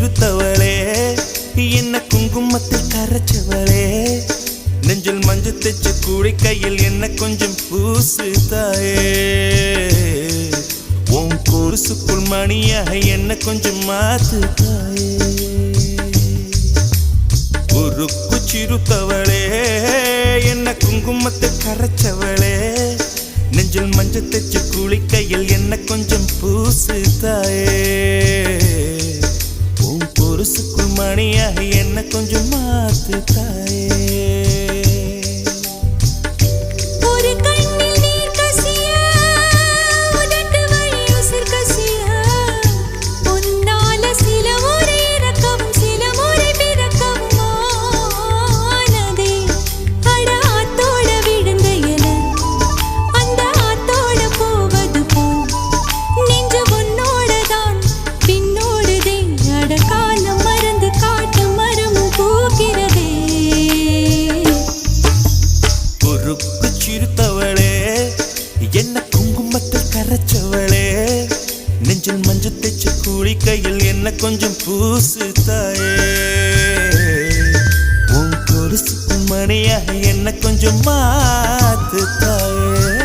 சிறுத்தவளே என்ன குங்குமத்தில் கரைச்சவளே நெஞ்சில் மஞ்சள் தைச்ச கூடை கையில் என்ன கொஞ்சம் பூசு தாயே உன் கொலுசுக்குள் மணியாக என்ன கொஞ்சம் மாத்து தாயே உருக்கு சிறுத்தவளே என்ன குங்குமத்தில் கரைச்சவளே நெஞ்சில் மஞ்சள் தைச்ச கூடை கையில் என்ன கொஞ்சம் பூசு தாயே உன் கொலுசுக்குள் மணியாக என்ன கொஞ்சம் மாத்து தாயே என்ன குங்குமத்தில் கரைச்சவளே நெஞ்சில் மஞ்சள் தைச்ச கூலி கையில் என்ன கொஞ்சம் பூசு தாயே உன் கொலுசுக்கு மணியாக என்ன கொஞ்சம் மாத்து தாயே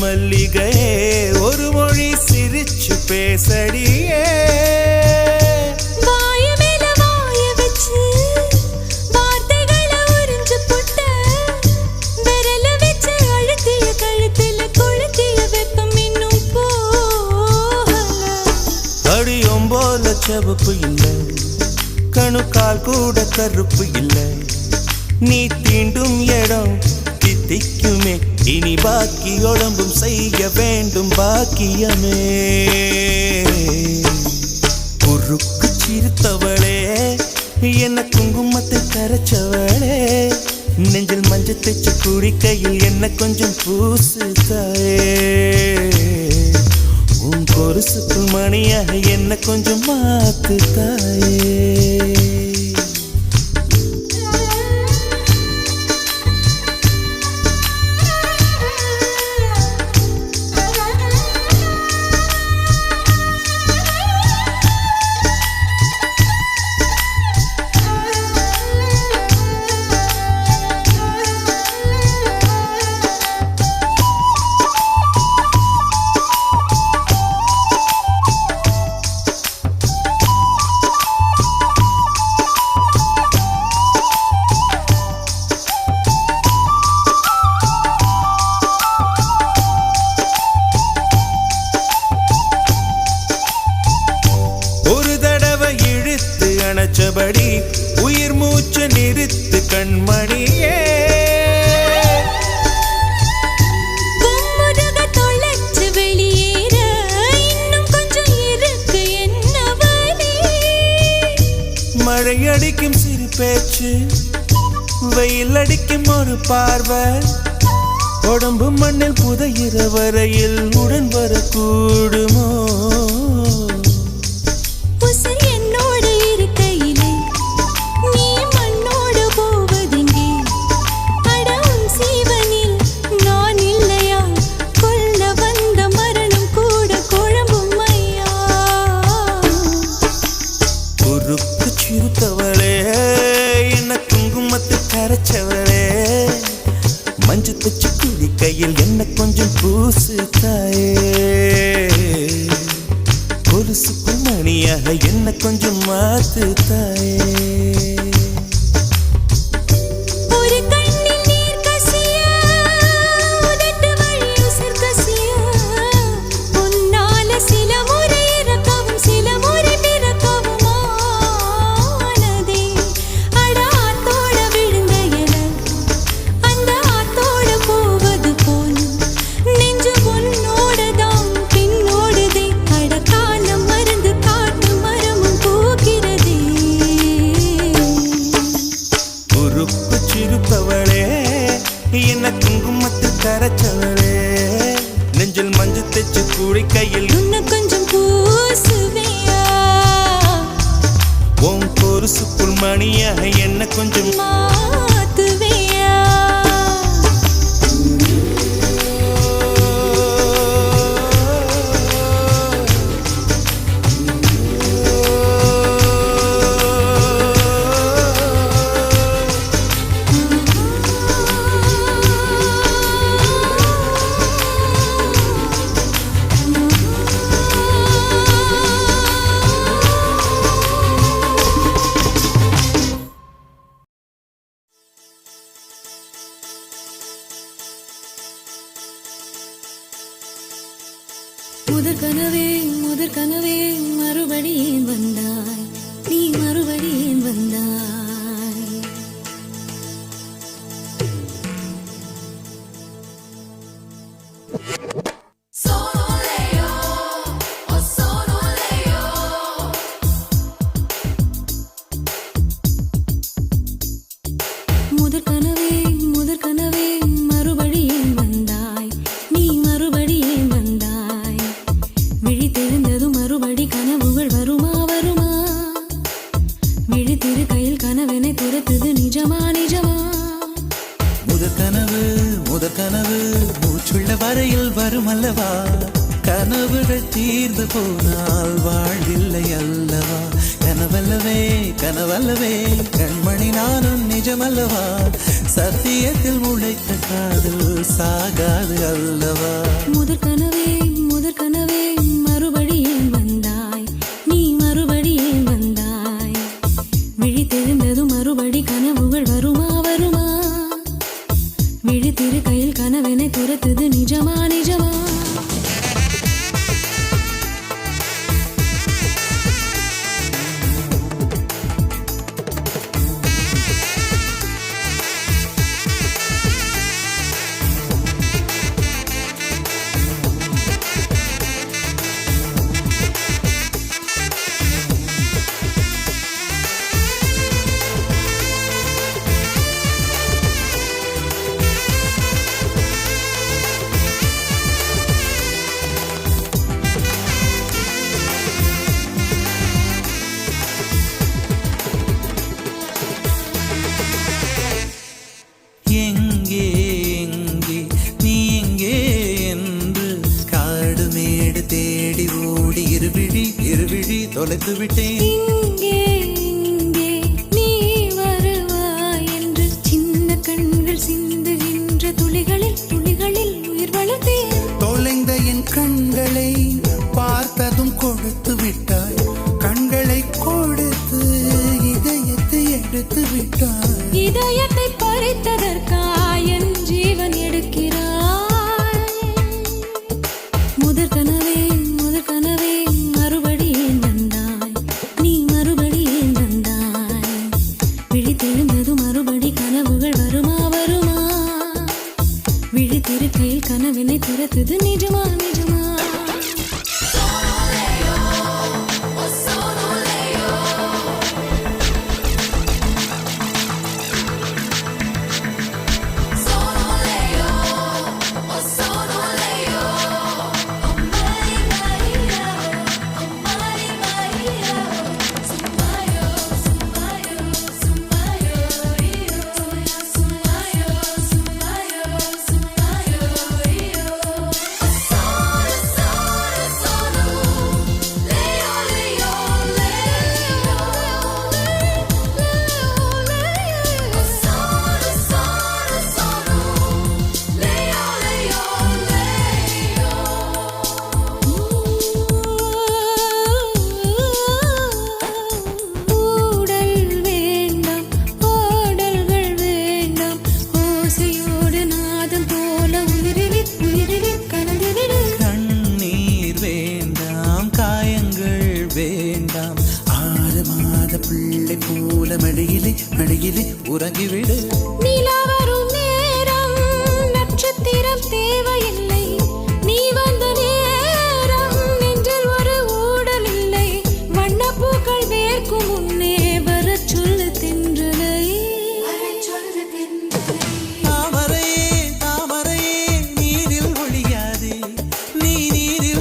மல்லிகையே ஒரு மொழி சிரிச்சு பேசடியே வாய மேல வாய வச்சு வார்த்தைகளை உறிஞ்சு போட்ட விரல வச்சு அழுத்திய கழுத்துல கொளுத்திய வெப்பம் இன்னும் போகல அடியும் போல செவப்பு இல்லை கணுக்கால் கூட கருப்பு இல்லை நீ தீண்டும் இடம் தித்திக்குமே இனி பாக்கி உடம்பும் செய்ய வேண்டும் பாக்கியமே குறுக்கு சிறுத்தவளே என்ன குங்குமத்தில் கரைச்சவளே நெஞ்சில் மஞ்சள் தைச்ச கூடி கையில் என்ன கொஞ்சம் பூசு தாயே உன் கொலுசுக்கு மணியாக என்ன கொஞ்சம் மாத்து தாயே அணைச்சபடி உயிர் மூச்சு நிறுத்து கண்மணியே கும்முருக தொலைச்சு வெளியேற இன்னும் கொஞ்சம் இருக்கு என்ன வழி மழை அடிக்கும் சிறு பேச்சு வெயில் அடிக்கும் ஒரு பார்வை உடம்பு மண்ணில் புதையிற வரையில் உடன் வரக்கூடுமோ மஞ்சள் தைச்ச கூலி கையில் என்ன கொஞ்சம் பூசு தாயே கொலுசுக்கு மணியாக என்ன கொஞ்சம் மாத்து தாயே ஒரு கண்ணில் நீர் கசியா உதட்டு வழி உசர் கசியா வச்சு குளிக்கையில் இன்னும் கொஞ்சம் பூசுவியா உன் பொருசுக்குள் மணியாக என்ன கொஞ்சம் மாத்துவியா முதற் கனவே மறுபடியும் வந்தாய் நீ மறுபடியும் வந்தாய் முதற் கனவே மறுபடியும் வந்தாய் நீ மறுபடியும் வந்தாய் விழித்தெழுந்ததும் மறுபடி கனவுகள் வருமா வருமா விழித்திரு கையில் கனவெனை துரத்துது நிஜமா நிஜமா முதற் கனவு மூச்சுள்ள வரையில் வரும் அல்லவா கனவுகள் தீர்ந்து போனால் வாழ்வில்லை அல்லவா கனவல்லவே கண்மணி நானும் நிஜமல்லவா சத்தியத்தில் உழைத்த காதல் சாகாது அல்லவா முதற் கனவே மறுபடியும் வந்தாய் நீ மறுபடியும் வந்தாய் விழித்தெழுந்ததும் மறுபடி கனவுகள் வருமா வருமா விழித்திரு கையில் கனவெனை துரத்துது நிஜமா நிஜமா எங்கே நீ எங்கே என்று காடு மேடு தேடி ஓடி இருவிழி தொலைத்து விட்டேன் இங்கே நீ வருவாய் என்று சின்ன கண்கள் சிந்துகின்ற துளிகளில் உயிர் வளர்த்தேன் தொலைந்த என் கண்களை பார்த்ததும் கொடுத்து விட்டாய் கண்களை கொடுத்து இதயத்தை எடுத்து விட்டாய் இதயத்தை பறித்ததற்காய் என் ஜீவன் எடுக்கிறாய் முதற் கனவே மறுபடியும் வந்தாய் நீ மறுபடியும் வந்தாய் விழித்தெழுந்ததும் மறுபடி கனவுகள் வருமா வருமா விழித்திரு கையில் கனவினை துரத்துது நிஜமா நிஜமா மடியிலே உறங்கிவிடு நிலா வரும் நேரம் நட்சத்திரம் தேவையில்லை நீ வந்த நேரம் நெஞ்சில் ஒரு ஊடல் இல்லை வண்ணப்பூக்கள் வேர்க்கும் முன்னே வரச் சொல்லு தென்றலை தாமரையே நீரில் ஒழியாதே நீரில்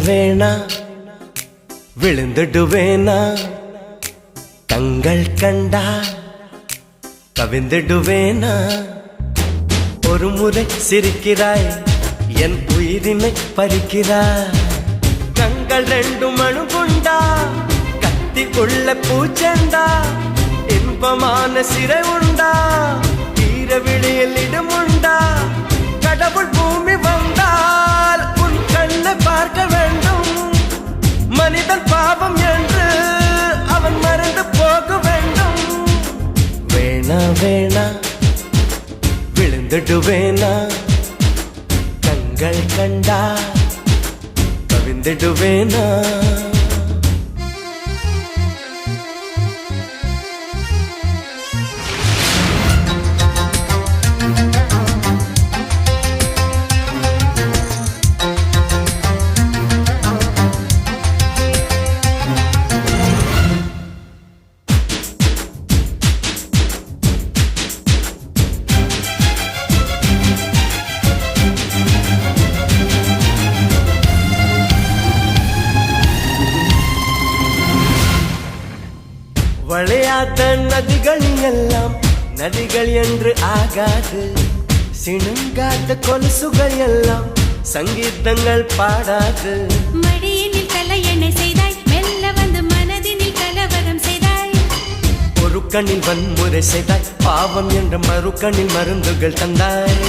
வேணா விழுந்துடுவேனா கண்கள் கண்டா கவிந்துடுவேனா ஒரு முறை சிரிக்கிறாய் என் உயிரினை பறிக்கிறாய் கண்கள் ரெண்டும் அணுகுண்டா கத்தி உள்ள பூச்செண்டா இன்பமான சிறை உண்டா ஈர விழியில் இடமுண்டா கடவுள் பூமி வந்தால் உன் கண்ணை பார்க்க வேண்டும் மனிதன் பாவம் என்று அவன் மறந்து போக வேண்டும் வேணா வேணா விழுந்துடுவேனா கண்கள் கண்டா கவிந்துடுவேனா வளையாத நதிகள் எல்லாம் நதிகள் என்று ஆகாது சிணுங்காத கொலுசுகள் எல்லாம் சங்கீதங்கள் பாடாது மடியினில் தலையணை செய்தாய் மெல்ல வந்து மனதினில் கலவரம் செய்தாய் ஒரு கண்ணில் வன்முறை செய்தாய் பாவம் என்ற மறு கண்ணில் மருந்துகள் தந்தாய்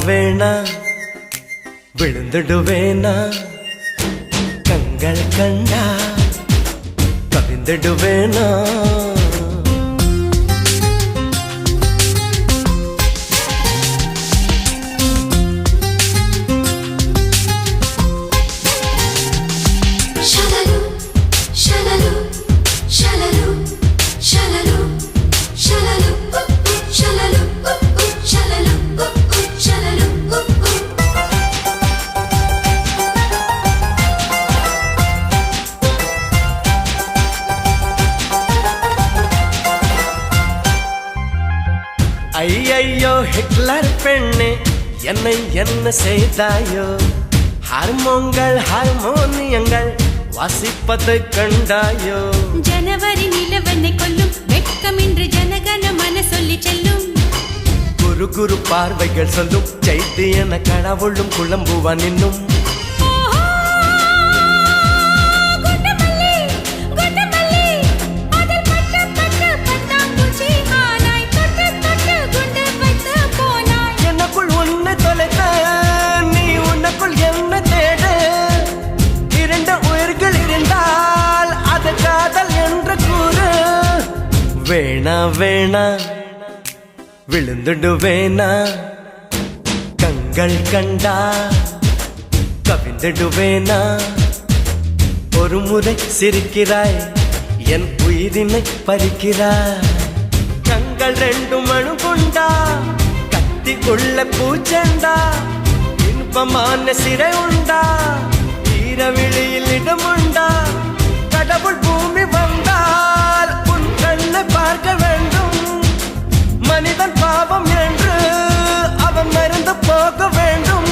வேணா விழுந்துடுவேனா கண்கள் கண்டா கவிந்துடுவேனா ஐயையோ ஹிட்லர் பெண்ணே என்னை என்ன செய்தாயோ ஹார்மோன்கள் ஹார்மோனியங்கள் வாசிப்பது கண்டாயோ ஜனவரி நிலவனை கொல்லும் வெட்கமின்றி ஜனகன மன சொல்லி செல்லும் குரு குரு பார்வைகள் சொல்லும் செய்தி என கடவுளும் குழம்புவான் இன்னும் வேணா வேணா விழுந்துடுவேனா கண்கள் கண்டா கவிந்துடுவேனா ஒரு முறை சிரிக்கிறாய் என் உயிரினை பறிக்கிறாய் கண்கள் ரெண்டும் அணுகுண்டா கத்தி உள்ள பூச்செண்டா இன்பமான சிறை உண்டா ஈர விழியில் இடமுண்டா கடவுள் பூமி வந்தால் உன் கண்ணை பார்க்க வேண்டும் மனிதன் பாவம் என்று அவன் மறந்து போக வேண்டும்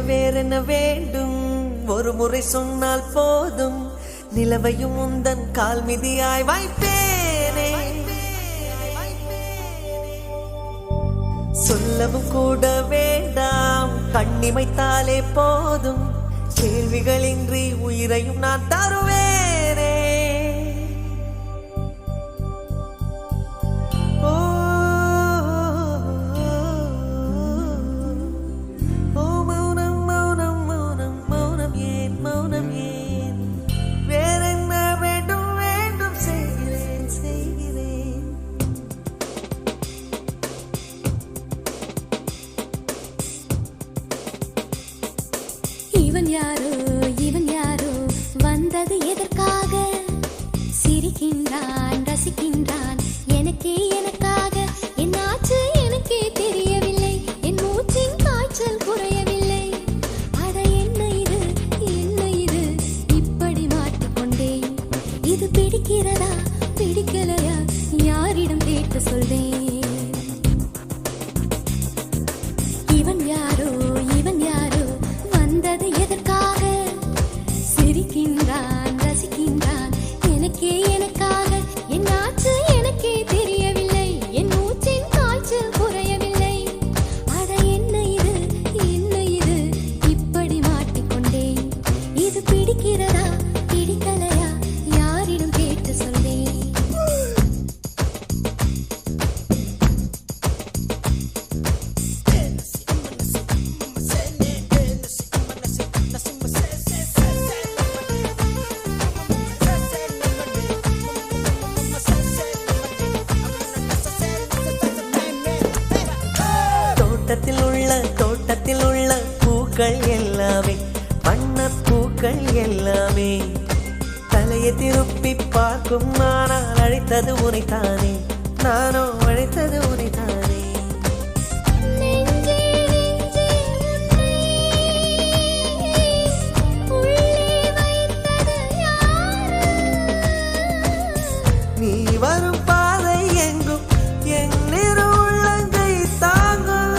வேறென்ன வேண்டும் ஒரு முறை சொன்னால் போதும் நிலவையும் உந்தன் கால் மிதியாய் வைப்பேனே சொல்லவும் கூட வேண்டாம் கண்ணிமைத்தாலே போதும் கேள்விகளின்றி உயிரையும் நான் தருவேனே வேறென்ன பூக்கள் எல்லாமே வண்ணப்பூக்கள் எல்லாமே தலையை திருப்பி பார்க்கும் ஆனால் அழைத்தது உனைத்தானே நானோ அழைத்தது உனைத்தானே நீ வரும் பாதை எங்கும் என் நிறு உள்ளங்கை தாங்கும்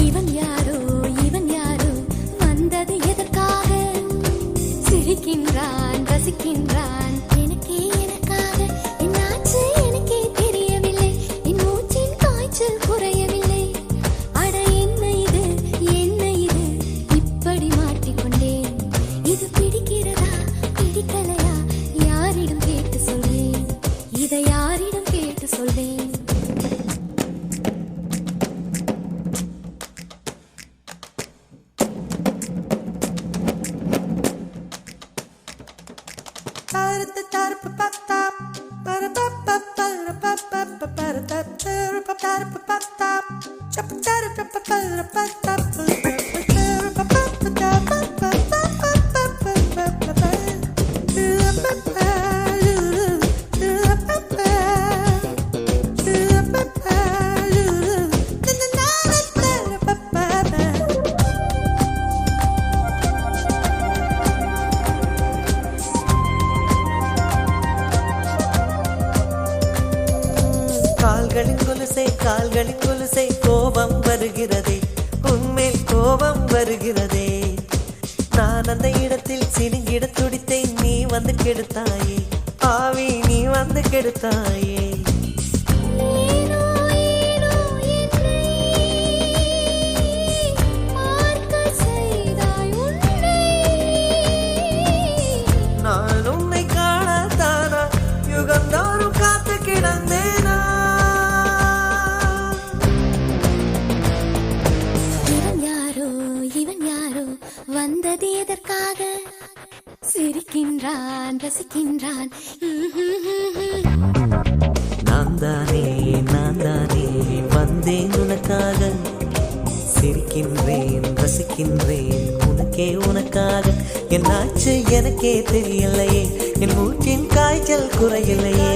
இவன் யாரோ வந்தது எதற்காக சிரிக்கின்றான் ரசிக்கின்றான் எனக்கே எனக்காக என்னாச்சு எனக்கே தெரியவில்லை என் மூச்சின் காய்ச்சல் குறையவில்லை அட என்ன இது இப்படி மாட்டிக்கொண்டேன் இது பிடிக்கிறதா பிடிக்கலையா யாரிடம் கேட்டு சொல்வேன் இதை யாரிடம் கேட்டு சொல்வேன் கால்களின் கொலுசை கோபம் வருகிறதே உன்மேல் கோபம் வருகிறதே நான் அந்த இடத்தில் சினுங்கிட துடித்தேன் நீ வந்து கெடுத்தாயே ஆவி நீ வந்து கெடுத்தாயே நான் உன்னை காணத்தானா யுகந்தோறும் காத்து கிடந்தேனா வந்தது எதற்காக சிரிக்கின்றான் ரசிக்கின்றான் நான் தானே வந்தேன் உனக்காக சிரிக்கின்றேன் ரசிக்கின்றேன் உனக்கே உனக்காக என்னாச்சு எனக்கே தெரியலையே என் மூச்சின் காய்ச்சல் குறையில்லையே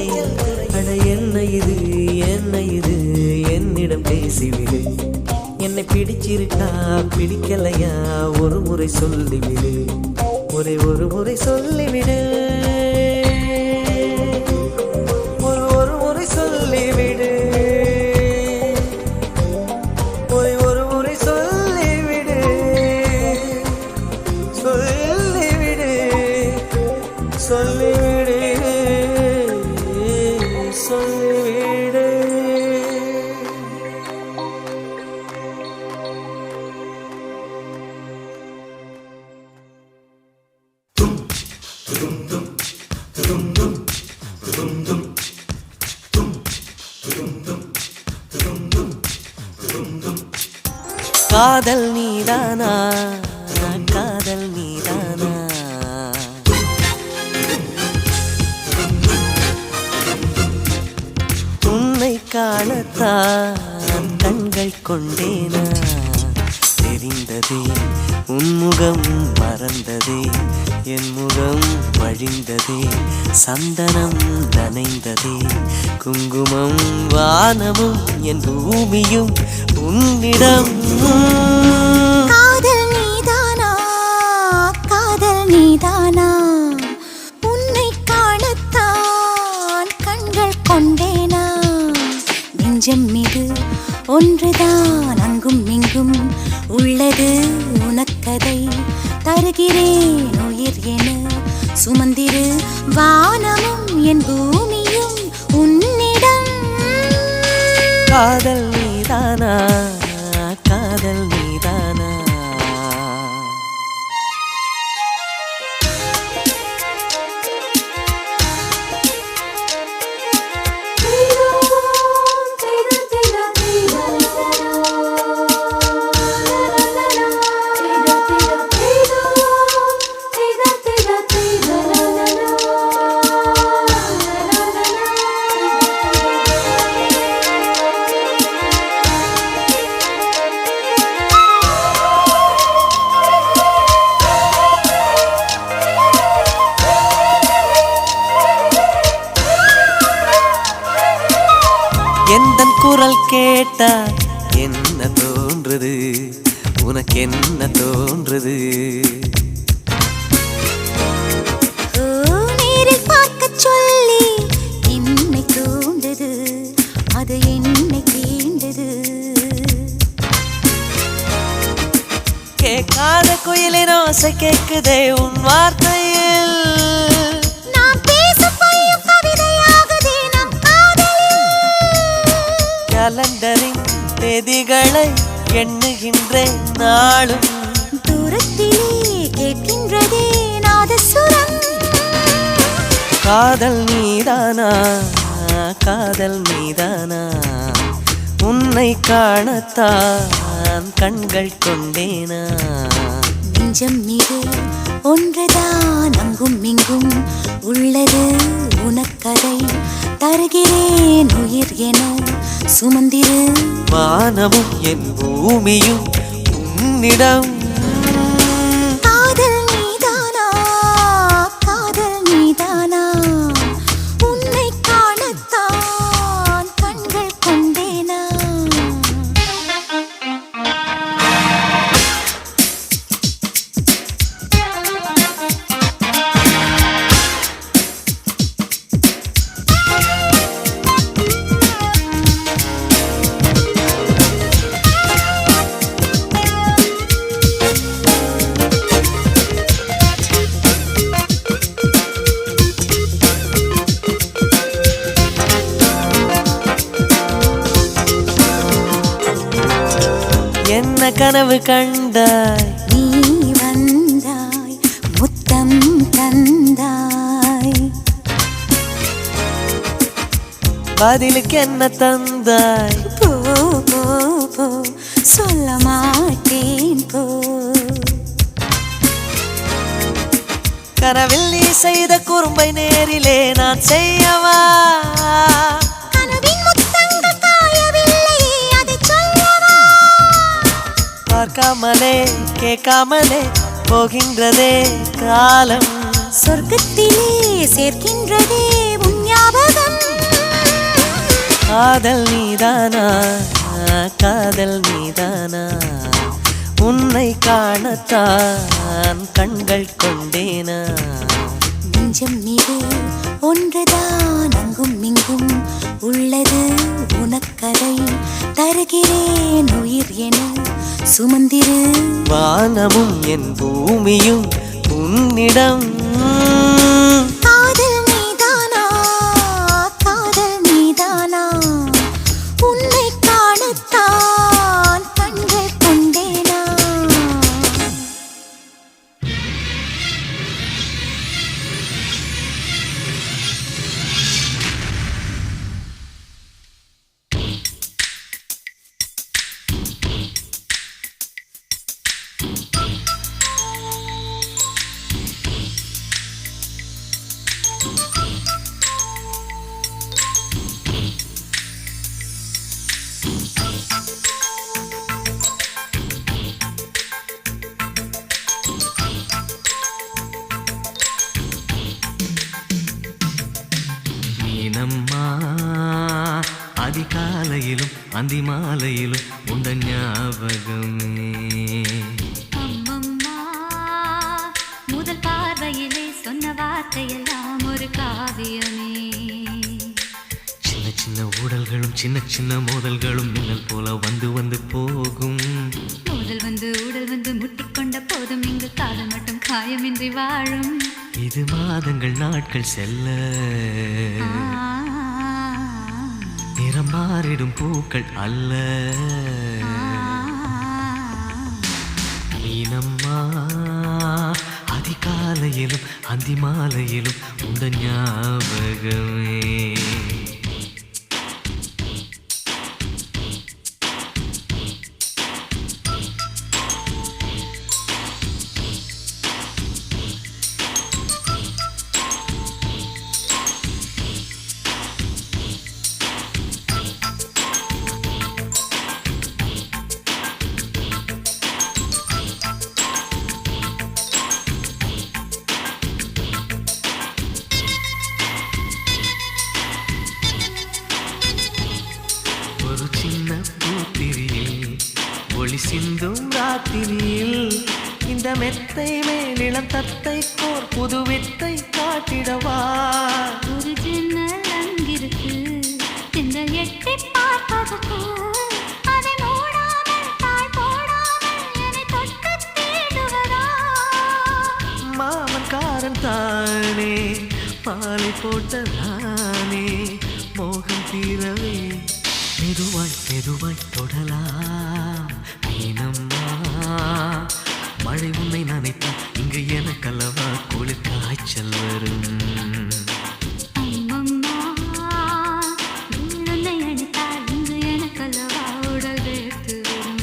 அட என்ன இது என்னிடம் பேசிவிடு என்னை பிடிச்சிருக்கா பிடிக்கலையா ஒரு முறை சொல்லிவிடு ஒரு முறை சொல்லிவிடு ஒரு முறை சொல்லிவிடு ஒரு முறை சொல்லிவிடு சொல்லிவிடு சொல்லிவிடு சொல்லிவிடு காதல் நீதானா காதல் நீதானா உன்னை காணத்தான் கண்கள் கொண்டேனா தெரிந்ததே உன்முகம் மறந்ததே என் முகம் வழிந்ததே சந்தனம் நனைந்ததே குங்குமம் வானமும் என் பூமியும் உன்னிடம் காதல் நீதானா உன்னை காணத்தான் கண்கள் கொண்டேனா நெஞ்சம் மீது ஒன்றுதான் அங்கும் இங்கும் உள்ளது உனக்கதை தருகிறேன் உயிர் என சுமந்திரு வானமும் என் பூமியும் உன்னிடம் காதல் நீதானா காதல் நீதானா குரல் கேட்டா என்ன தோன்றுது, உனக்கு என்ன தோன்றுது? நேரில் பார்க்க சொல்லி என்னை தூண்டது, அது என்னை தீண்டது. கேட்காத குயிலின் ஓசை கேக்குதே உன் வார்த்தையில். நாம் பேசும் பொய்யும் கவிதையாகுதே நம் காதலில். கலண்டரின் தேதிகளை எண்ணுகின்றேன் நாளும். தூரத்திலே கேட்கின்றதே நாதசுரம். காதல் நீதானா, காதல் நீதானா, உன்னை காணத்தான் கண்கள் கொண்டேனா. நெஞ்சம் மீது ஒன்றுதான் அங்கும் இங்கும் உள்ளது உனக்கதை தருகிறேன் உயிர் என சுமந்திரு. வானமும் என் பூமியும் உன்னிடம். காதல் நீதானா, காதல் நீதானா, உன்னை காணத்தான் கண்கள் கொண்டேனா. என்ன கனவு கண்டாய், நீ வந்தாய் முத்தம் தந்தாய். பதிலுக்கு என்ன தந்தாய்? போ போ போ சொல்ல மாட்டேன் போ. கனவில் நீ செய்த குறும்பை நேரிலே நான் செய்யவா? கனவின் முத்தங்கள் காயவில்லை அதை சொல்லவா? பார்க்காமலே கேட்காமலே போகின்றதே காலம். சொர்க்கத்திலே சேர்க்கின்றதே உன் ஞாபகம். காதல் நீதானா, காதல் நீதானா, உன்னை காணத்தான் கண்கள் கொண்டேனா. நெஞ்சம் மீது ஒன்றுதான் அங்கும் இங்கும் உள்ளது உனக்கதை தருகிறேன் உயிர் என சுமந்திரு. வானமும் என் பூமியும் உன்னிடம். காதல் நீதானா, காதல் நீதானா, உன்னை காணத்தான் கண்கள் கொண்டேனா. நீனம்மா அதிகாலையிலும் அந்திமாலையிலும் உண்ட ஞாபகமே. அம்மம்மா முதல் பார்வையிலே சொன்ன வார்த்தையெல்லாம் ஒரு காவியமே. சின்ன சின்ன ஊடல்களும் சின்ன சின்ன மோதல்களும் மின்னல் போல வந்து வந்து போகும். முதல் வந்து உடல் வந்து முட்டிக்கொண்ட போதும் இங்கு காதல் மட்டும் காயமின்றி வாழும். இது மாதங்கள் நாட்கள் செல்ல நிறம் மாறிடும் பூக்கள் அல்ல. நீனம்மா அதிகாலையிலும் அந்திமாலையிலும் உண்ட ஞாபகமே. ராத்திரியில் இந்த மெத்தை மேலிளம் தத்தை கோர் புது வித்தை காட்டிடவா. ஒரு ஜன்னல் அங்கிருக்கு இந்த எட்டி பார்ப்பதற்கு அதை மூடாமல் தாழ் போடாமல் என்னை தொட்டு தேடுவதா. மாமன்காரன் தானே பாலை போட்டதானே மோகம் தீரவே மெதுவாய் மெதுவாய் தொடலாம். மீனம்மா மழை உன்னை நினைத்தால் இங்கு எனக்கல்லவா குளிர் காய்ச்சல் வரும். அம்மம்மா உன்னை அணைத்தால் இங்கு எனக்கல்லவா உடல் வேர்த்து வரும்.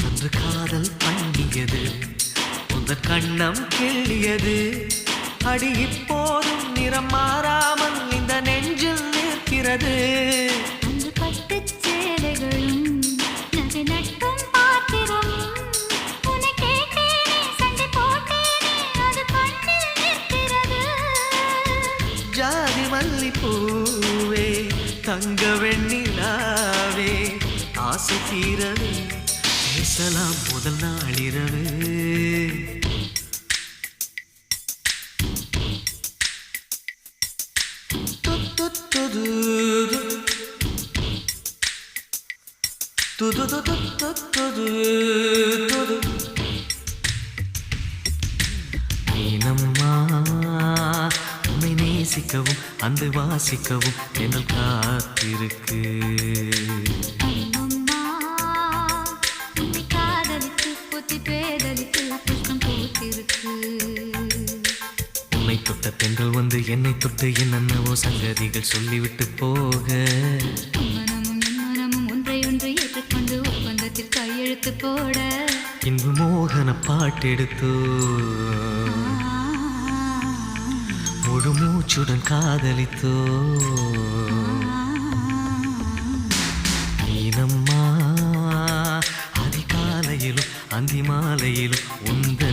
அன்று காதல் பண்ணியது உந்தன் கண்ணம் கிள்ளியது. அடி இப்போதும் நிறம் மாறாமல் இந்த நெஞ்சில் நிற்கிறது. அன்று பட்டுச் சேலைகளும் நகை நட்டும் பாத்திரமும் உன்னை கேட்டேனே சண்டை போட்டேனே அது கண்ணில் நிற்கிறது. ஜாதி மல்லிப்பூவே தங்க வெண்ணிலாவே ஆசை தீரவே பேசலாம் முதல் நாளிரவு. மீனம்மா உன்னை நேசிக்கவும் அந்த வாசிக்கவும் என்னல் காத்திருக்கு. அம்மம்மா உன்னை காதலித்து புத்தி பேதலித்து புஷ்பம் பூத்திருக்கு. உன்னை தொட்ட பெண்கள் வந்து என்னை தொட்டு என்னென்னவோ சங்கதிகள் சொல்லிவிட்டு போக மனமும் என் மனமும் ஒன்றை ஒன்று ஏற்றுக்கொண்டு ஒப்பந்தத்தில் கையெழுத்து போட இன்பு மோகன பாட்டெடுத்தோ முழு மூச்சுடன் காதலித்தோ. மீனம்மா அதிகாலையிலும் அந்தி மாலையிலும் உந்த